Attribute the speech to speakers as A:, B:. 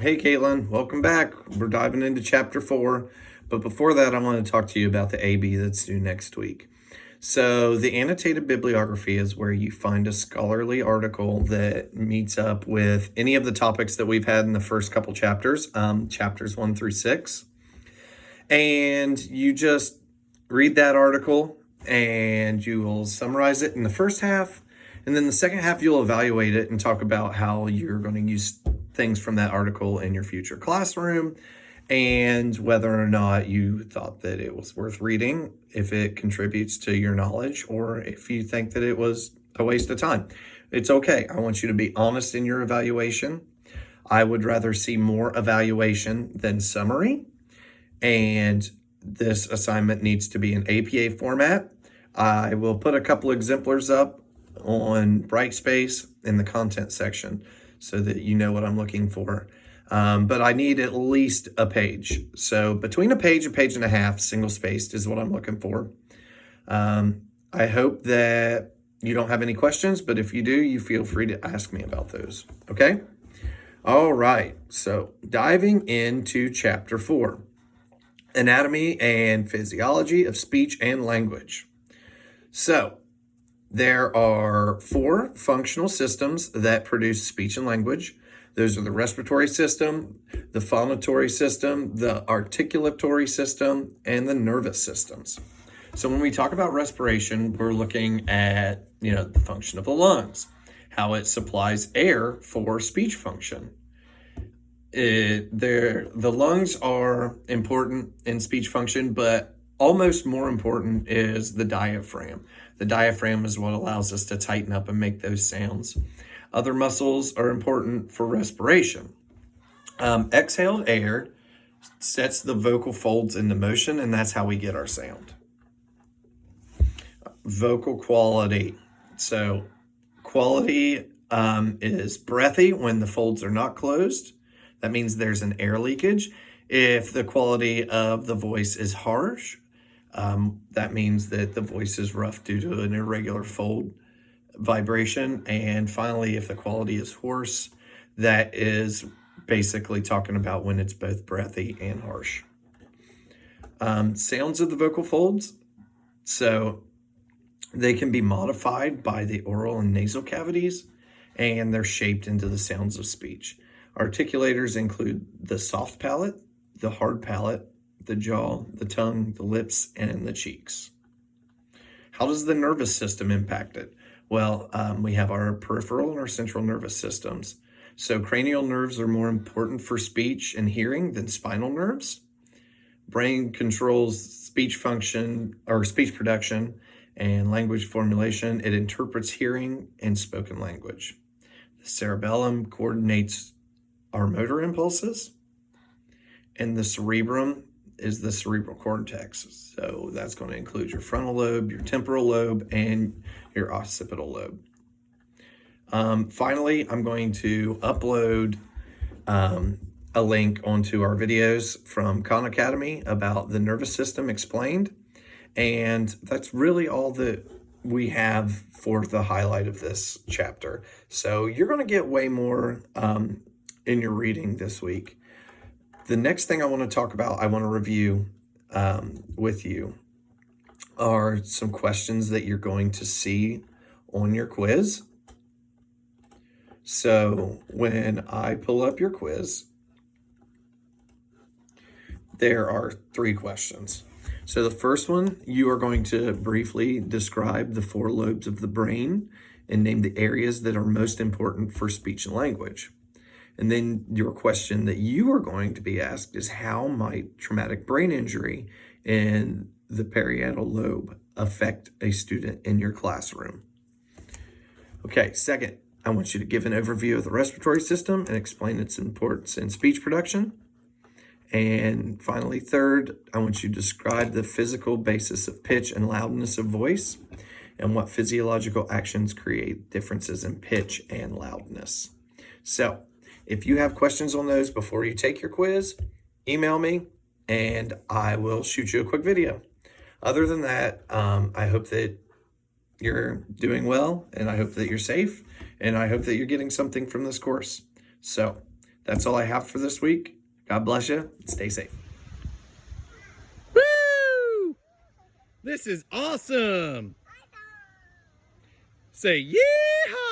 A: Hey, Caitlin, welcome back. We're diving into chapter 4. But before that, I want to talk to you about the AB that's due next week. So, the annotated bibliography is where you find a scholarly article that meets up with any of the topics that we've had in the first couple chapters, chapters 1 through 6. And you just read that article and you will summarize it in the first half. And then the second half, you'll evaluate it and talk about how you're going to use things from that article in your future classroom and whether or not you thought that it was worth reading, if it contributes to your knowledge, or if you think that it was a waste of time. It's okay. I want you to be honest in your evaluation. I would rather see more evaluation than summary. And this assignment needs to be in APA format. I will put a couple exemplars up on Brightspace in the content section so that you know what I'm looking for. But I need at least a page. So between a page and a half, single spaced is what I'm looking for. I hope that you don't have any questions, but if you do, you feel free to ask me about those. Okay? All right. So diving into chapter 4. Anatomy and physiology of speech and language. So, there are 4 functional systems that produce speech and language. Those are the respiratory system, the phonatory system, the articulatory system, and the nervous systems. So when we talk about respiration, we're looking at, the function of the lungs, how it supplies air for speech function. The lungs are important in speech function, but almost more important is the diaphragm. The diaphragm is what allows us to tighten up and make those sounds. Other muscles are important for respiration. Exhaled air sets the vocal folds into motion, and that's how we get our sound. Vocal quality. So quality is breathy when the folds are not closed. That means there's an air leakage. If the quality of the voice is harsh, that means that the voice is rough due to an irregular fold vibration. And finally, if the quality is hoarse, that is basically talking about when it's both breathy and harsh. Sounds of the vocal folds. So they can be modified by the oral and nasal cavities, and they're shaped into the sounds of speech. Articulators include the soft palate, the hard palate, the jaw, the tongue, the lips, and the cheeks. How does the nervous system impact it? Well, we have our peripheral and our central nervous systems. So cranial nerves are more important for speech and hearing than spinal nerves. Brain controls speech function or speech production and language formulation. It interprets hearing and spoken language. The cerebellum coordinates our motor impulses, and the cerebrum is the cerebral cortex. So that's going to include your frontal lobe, your temporal lobe, and your occipital lobe. Finally, I'm going to upload a link onto our videos from Khan Academy about the nervous system explained. And that's really all that we have for the highlight of this chapter. So you're going to get way more in your reading this week. The next thing I want to talk about, I want to review with you, are some questions that you're going to see on your quiz. So when I pull up your quiz, there are 3 questions. So the first one, you are going to briefly describe the 4 lobes of the brain and name the areas that are most important for speech and language. And then your question that you are going to be asked is, how might traumatic brain injury in the parietal lobe affect a student in your classroom? Okay, second, I want you to give an overview of the respiratory system and explain its importance in speech production. And finally, third, I want you to describe the physical basis of pitch and loudness of voice and what physiological actions create differences in pitch and loudness. So if you have questions on those before you take your quiz, email me and I will shoot you a quick video. Other than that, I hope that you're doing well, and I hope that you're safe, and I hope that you're getting something from this course. So That's all I have for this week. God bless you. Stay safe.
B: Woo! This is awesome. Say yeehaw!